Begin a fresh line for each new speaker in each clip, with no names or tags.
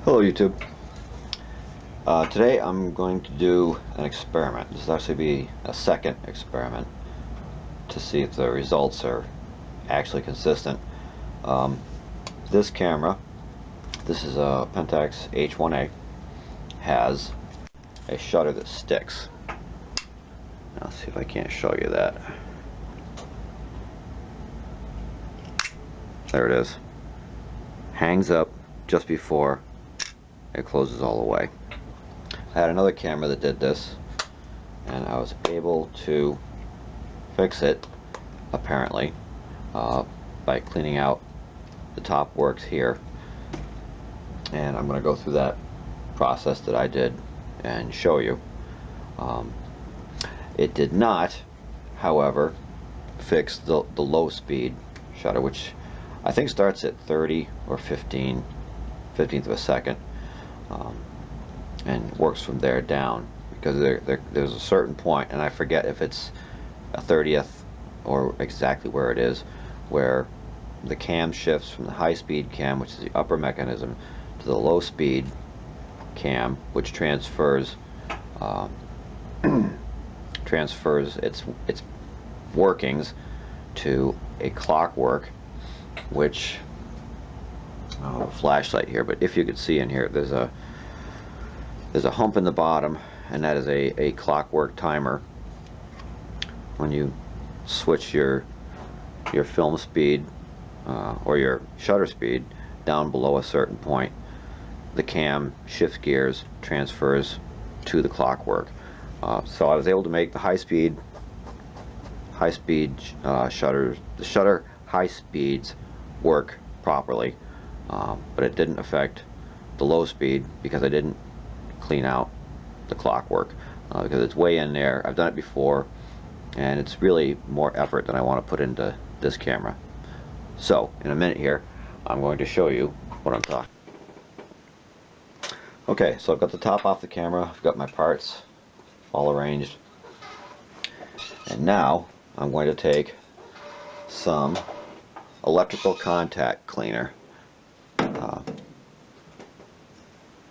Hello YouTube. Today I'm going to do an experiment. This will actually be a second experiment to see if the results are actually consistent. This camera, this is a Pentax H1A, has a shutter that sticks. Now, let's see if I can't show you that. There it is. Hangs up just before it closes all the way. I had another camera that did this, and I was able to fix it, apparently, by cleaning out the top works here. And I'm going to go through that process that I did and show you. It did not, however, fix the low speed shutter, which I think starts at 30 or 15th of a second, and works from there down, because there's a certain point, and I forget if it's a 30th or exactly where it is, where the cam shifts from the high speed cam, which is the upper mechanism, to the low speed cam, which transfers its workings to a clockwork, which I don't have a flashlight here, but if you could see in here, there's a hump in the bottom, and that is a clockwork timer. When you switch your film speed or your shutter speed down below a certain point, the cam shifts gears, transfers to the clockwork. So I was able to make the high speed shutters, the shutter high speeds, work properly, but it didn't affect the low speed because I didn't clean out the clockwork, because it's way in there. I've done it before, and it's really more effort than I want to put into this camera. So in a minute here, I'm going to show you what I'm talking. Okay, so I've got the top off the camera, I've got my parts all arranged, and now I'm going to take some electrical contact cleaner.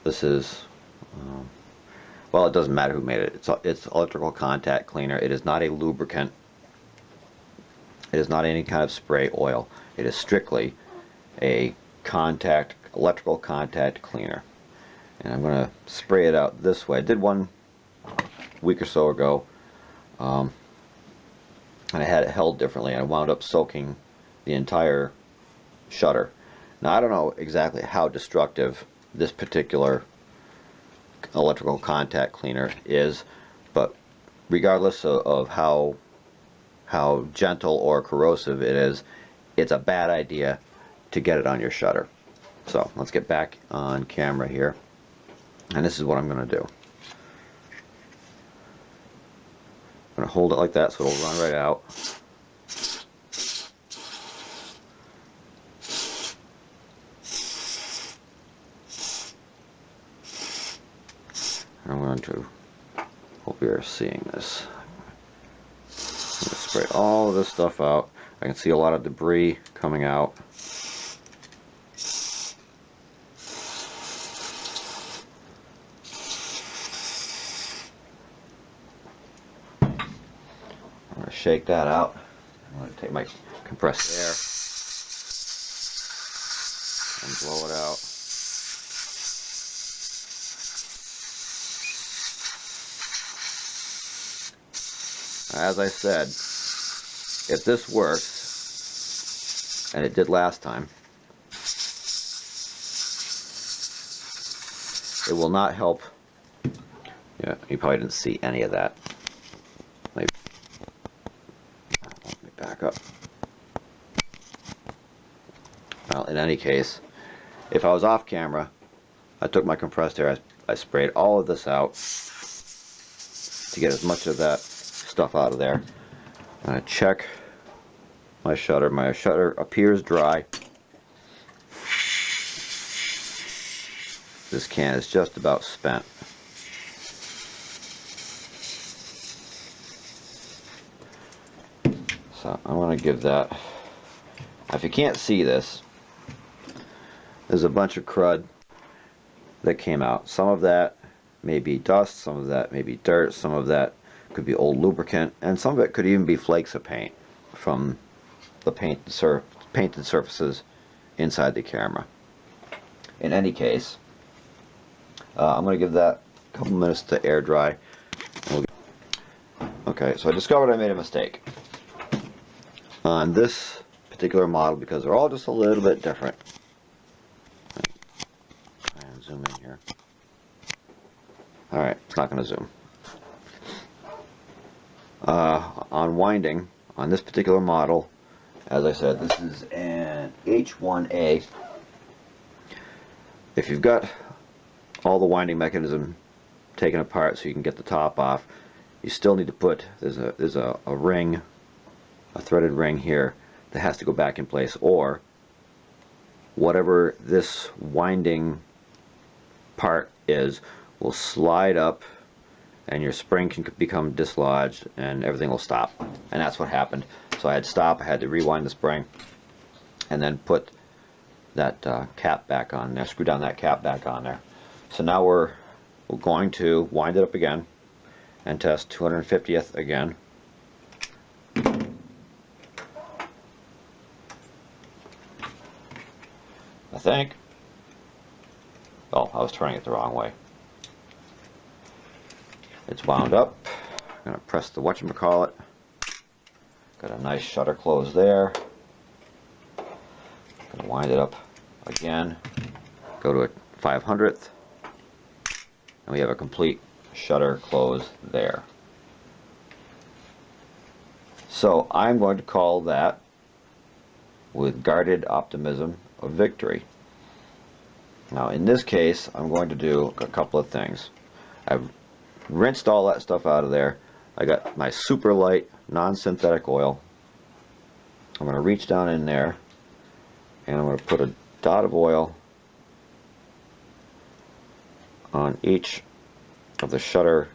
This is well, it doesn't matter who made it. It's electrical contact cleaner. It is not a lubricant. It is not any kind of spray oil. It is strictly a electrical contact cleaner. And I'm going to spray it out this way. I did one a week or so ago, and I had it held differently, and I wound up soaking the entire shutter. Now, I don't know exactly how destructive this particular electrical contact cleaner is, but regardless of how gentle or corrosive it is, it's a bad idea to get it on your shutter. So let's get back on camera here, and this is what I'm going to do. I'm going to hold it like that so it'll run right out. I'm going to, hope you're seeing this. I'm going to spray all of this stuff out. I can see a lot of debris coming out. I'm going to shake that out. I'm going to take my compressed air and blow it out. As I said, if this works, and it did last time, it will not help. Yeah, you probably didn't see any of that. Let me back up. Well, in any case, if I was off camera, I took my compressed air, I sprayed all of this out to get as much of that stuff out of there. I'm going to check my shutter. My shutter appears dry. This can is just about spent. So I'm going to give that. Now, if you can't see this, there's a bunch of crud that came out. Some of that may be dust, some of that may be dirt, some of that could be old lubricant, and some of it could even be flakes of paint from the painted surfaces inside the camera. In any case, I'm going to give that a couple minutes to air dry. Okay, so I discovered I made a mistake on this particular model because they're all just a little bit different. Try and zoom in here. Alright, it's not going to zoom. On winding, on this particular model, as I said, this is an H1A. If you've got all the winding mechanism taken apart so you can get the top off, you still need to put, there's a ring, a threaded ring here that has to go back in place, or whatever this winding part is will slide up and your spring can become dislodged and everything will stop. And that's what happened. So I had to stop, I had to rewind the spring and then put that cap back on there, screw down that cap back on there. So now we're going to wind it up again and test 250th again. I think. Oh, I was turning it the wrong way. It's wound up. I'm going to press the whatchamacallit. Got a nice shutter close there. Going to wind it up again. Go to a 500th. And we have a complete shutter close there. So I'm going to call that, with guarded optimism, a victory. Now in this case, I'm going to do a couple of things. I've rinsed all that stuff out of there. I got my super light non-synthetic oil. I'm going to reach down in there and I'm going to put a dot of oil on each of the shutter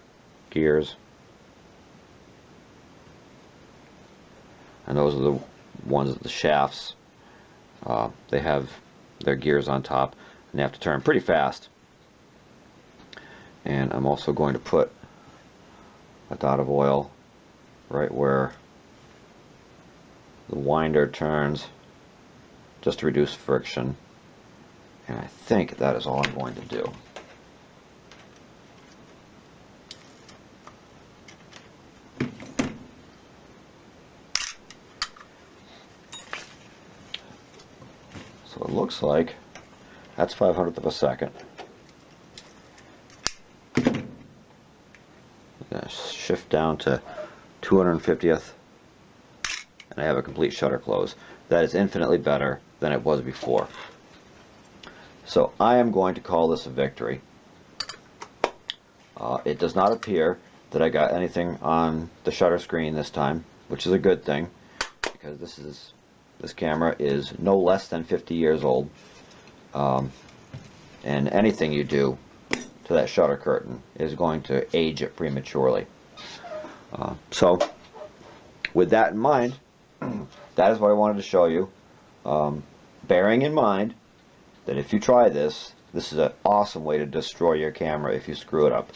gears, and those are the ones at the shafts. They have their gears on top and they have to turn pretty fast. And I'm also going to put a dot of oil right where the winder turns, just to reduce friction. And I think that is all I'm going to do. So it looks like that's 500th of a second. Shift down to 250th and I have a complete shutter close. That is infinitely better than it was before. So I am going to call this a victory. It does not appear that I got anything on the shutter screen this time, which is a good thing because this camera is no less than 50 years old, and anything you do to that shutter curtain is going to age it prematurely. So with that in mind, that is what I wanted to show you, bearing in mind that if you try this, this is an awesome way to destroy your camera if you screw it up.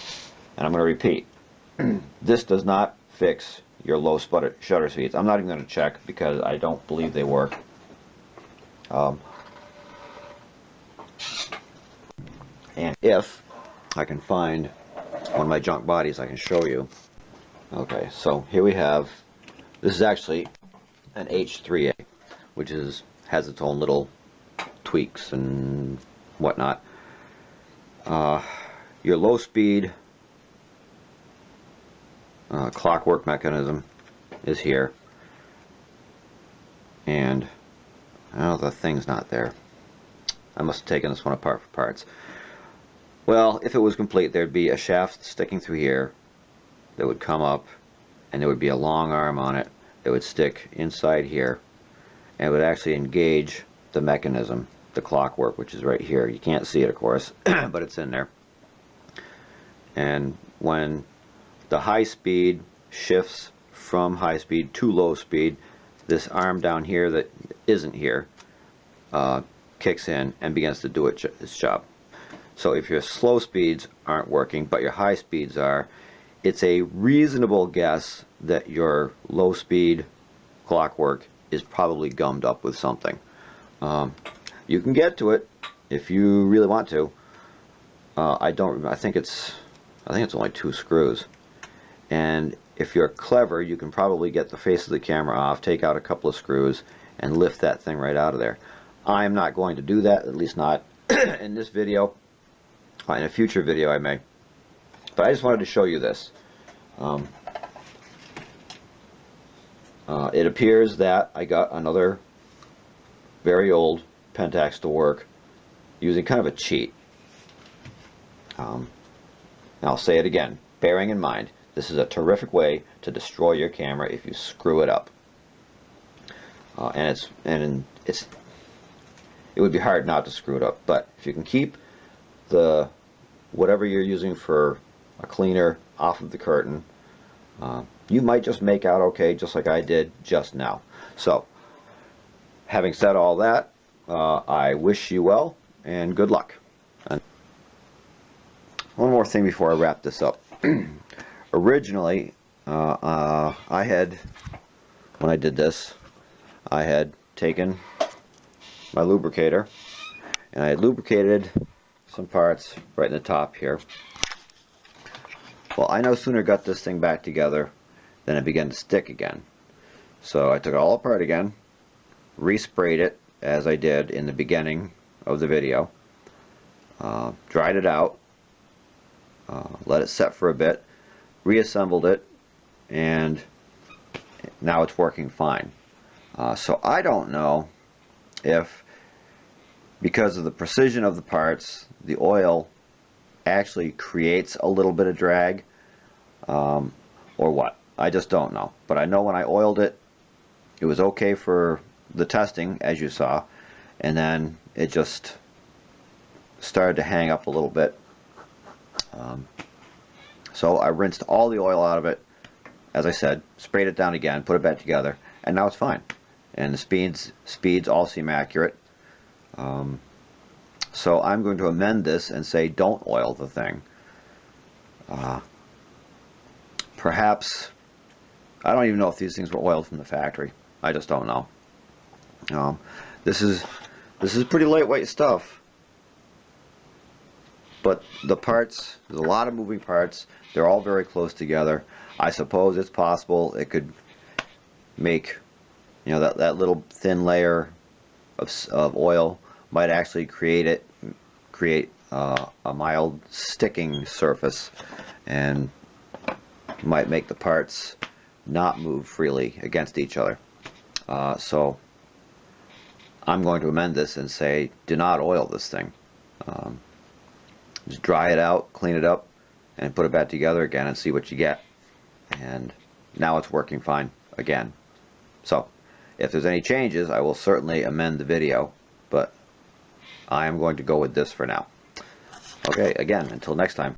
And I'm going to repeat, this does not fix your low shutter speeds. I'm not even going to check because I don't believe they work. And if I can find one of my junk bodies, I can show you. Okay, so here we have, this is actually an H3A, which has its own little tweaks and whatnot. Your low speed clockwork mechanism is here, and oh, the thing's not there. I must have taken this one apart for parts. Well, if it was complete, there'd be a shaft sticking through here that would come up, and there would be a long arm on it that would stick inside here, and it would actually engage the mechanism, the clockwork, which is right here. You can't see it, of course, but it's in there. And when the high speed shifts from high speed to low speed, this arm down here that isn't here kicks in and begins to do its job. So if your slow speeds aren't working but your high speeds are, it's a reasonable guess that your low speed clockwork is probably gummed up with something. You can get to it if you really want to. I think it's only 2 screws. And if you're clever, you can probably get the face of the camera off, take out a couple of screws, and lift that thing right out of there. I'm not going to do that, at least not in this video. In a future video I may. But I just wanted to show you this. It appears that I got another very old Pentax to work using kind of a cheat. I'll say it again, bearing in mind, this is a terrific way to destroy your camera if you screw it up. It would be hard not to screw it up, but if you can keep the whatever you're using for a cleaner off of the curtain, you might just make out okay, just like I did just now. So, having said all that, I wish you well and good luck. And one more thing before I wrap this up. Originally, when I did this, I had taken my lubricator and I had lubricated some parts right in the top here. Well, I no sooner got this thing back together than it began to stick again. So I took it all apart again, resprayed it as I did in the beginning of the video, dried it out, let it set for a bit, reassembled it, and now it's working fine. So I don't know if, because of the precision of the parts, the oil actually creates a little bit of drag, or what. I just don't know. But I know when I oiled it, it was okay for the testing, as you saw, and then it just started to hang up a little bit. So I rinsed all the oil out of it, as I said, sprayed it down again, put it back together, and now it's fine. And the speeds all seem accurate. So I'm going to amend this and say don't oil the thing. Perhaps, I don't even know if these things were oiled from the factory. I just don't know. This is pretty lightweight stuff. But the parts, there's a lot of moving parts. They're all very close together. I suppose it's possible it could make, that little thin layer of oil might actually create a mild sticking surface and might make the parts not move freely against each other. So I'm going to amend this and say do not oil this thing. Just dry it out, clean it up, and put it back together again and see what you get. And now it's working fine again. So if there's any changes, I will certainly amend the video, but I am going to go with this for now. Okay, again, until next time.